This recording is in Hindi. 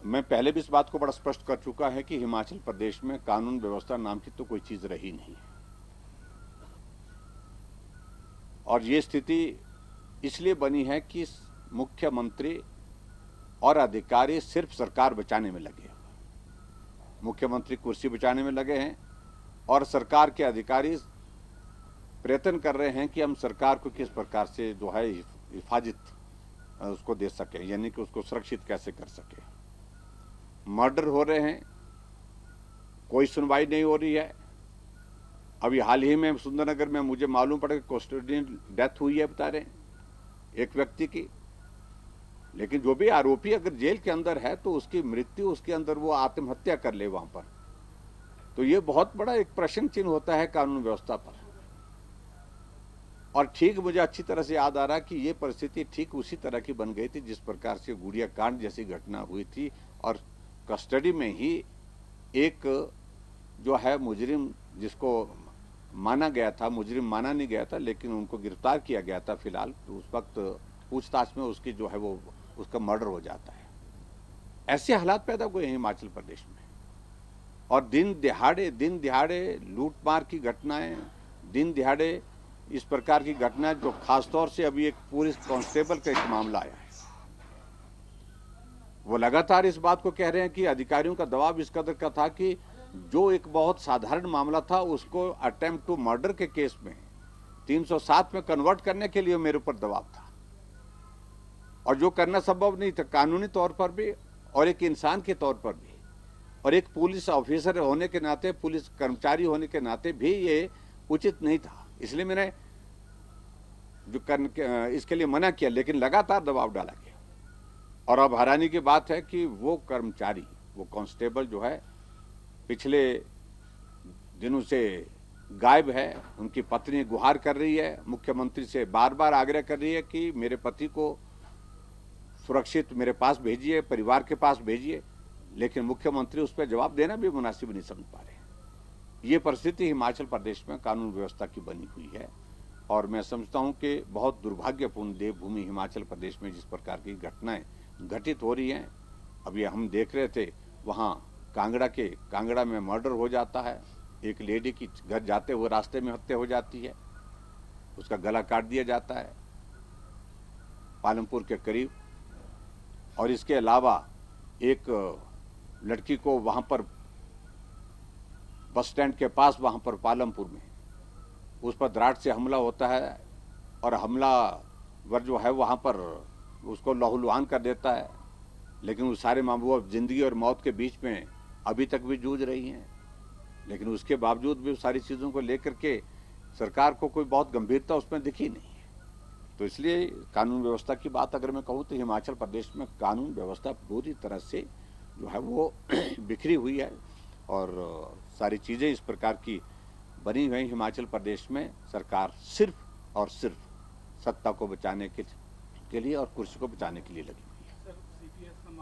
मैं पहले भी इस बात को बड़ा स्पष्ट कर चुका है कि हिमाचल प्रदेश में कानून व्यवस्था नाम की तो कोई चीज रही नहीं है। और ये स्थिति इसलिए बनी है कि मुख्यमंत्री और अधिकारी सिर्फ सरकार बचाने में लगे हैं। मुख्यमंत्री कुर्सी बचाने में लगे हैं और सरकार के अधिकारी प्रयत्न कर रहे हैं कि हम सरकार को किस प्रकार से जो है हिफाजत उसको दे सके, यानी कि उसको सुरक्षित कैसे कर सके। मर्डर हो रहे हैं, कोई सुनवाई नहीं हो रही है। अभी हाल ही में सुंदरनगर में मुझे मालूम पड़ा कि कस्टोडियन डेथ हुई है, बता रहे हैं एक व्यक्ति की। लेकिन जो भी आरोपी अगर जेल के अंदर है तो उसकी मृत्यु उसके अंदर वो आत्महत्या कर ले वहां पर, तो ये बहुत बड़ा एक प्रश्न चिन्ह होता है कानून व्यवस्था पर। और ठीक मुझे अच्छी तरह से याद आ रहा कि ये परिस्थिति ठीक उसी तरह की बन गई थी जिस प्रकार से गुड़िया कांड जैसी घटना हुई थी और कस्टडी में ही एक जो है मुजरिम, जिसको माना गया था, मुजरिम माना नहीं गया था लेकिन उनको गिरफ्तार किया गया था फिलहाल, तो उस वक्त पूछताछ में उसकी जो है वो उसका मर्डर हो जाता है। ऐसे हालात पैदा हुए हैं हिमाचल प्रदेश में। और दिन दिहाड़े लूटमार की घटनाएं, दिन दिहाड़े इस प्रकार की घटनाएं, जो खासतौर से अभी एक पुलिस कांस्टेबल का एक मामला आया है, वो लगातार इस बात को कह रहे हैं कि अधिकारियों का दबाव इस कदर का था कि जो एक बहुत साधारण मामला था उसको अटेम्प्ट टू मर्डर के केस में 307 में कन्वर्ट करने के लिए मेरे ऊपर दबाव था, और जो करना संभव नहीं था कानूनी तौर पर भी और एक इंसान के तौर पर भी, और एक पुलिस ऑफिसर होने के नाते, पुलिस कर्मचारी होने के नाते भी ये उचित नहीं था। इसलिए मैंने इसके लिए मना किया, लेकिन लगातार दबाव डाला गया। और अब हैरानी की बात है कि वो कर्मचारी, वो कांस्टेबल जो है पिछले दिनों से गायब है। उनकी पत्नी गुहार कर रही है, मुख्यमंत्री से बार बार आग्रह कर रही है कि मेरे पति को सुरक्षित मेरे पास भेजिए, परिवार के पास भेजिए, लेकिन मुख्यमंत्री उस पर जवाब देना भी मुनासिब नहीं समझ पा रहे। ये परिस्थिति हिमाचल प्रदेश में कानून व्यवस्था की बनी हुई है और मैं समझता हूं कि बहुत दुर्भाग्यपूर्ण देवभूमि हिमाचल प्रदेश में जिस प्रकार की घटनाएं घटित हो रही हैं। अभी हम देख रहे थे वहां कांगड़ा में मर्डर हो जाता है, एक लेडी की घर जाते हुए रास्ते में हत्या हो जाती है, उसका गला काट दिया जाता है पालमपुर के करीब। और इसके अलावा एक लड़की को वहां पर बस स्टैंड के पास, वहां पर पालमपुर में, उस पर दराड़ से हमला होता है और हमलावर जो है वहां पर उसको लहूलुहान कर देता है। लेकिन उस सारे मामले, वो जिंदगी और मौत के बीच में अभी तक भी जूझ रही हैं, लेकिन उसके बावजूद भी सारी चीज़ों को लेकर के सरकार को कोई बहुत गंभीरता उसमें दिखी नहीं है। तो इसलिए कानून व्यवस्था की बात अगर मैं कहूँ तो हिमाचल प्रदेश में कानून व्यवस्था पूरी तरह से जो है वो बिखरी हुई है और सारी चीज़ें इस प्रकार की बनी हुई हिमाचल प्रदेश में। सरकार सिर्फ और सिर्फ सत्ता को बचाने के लिए और कुर्सी को बचाने के लिए लगी हुई है।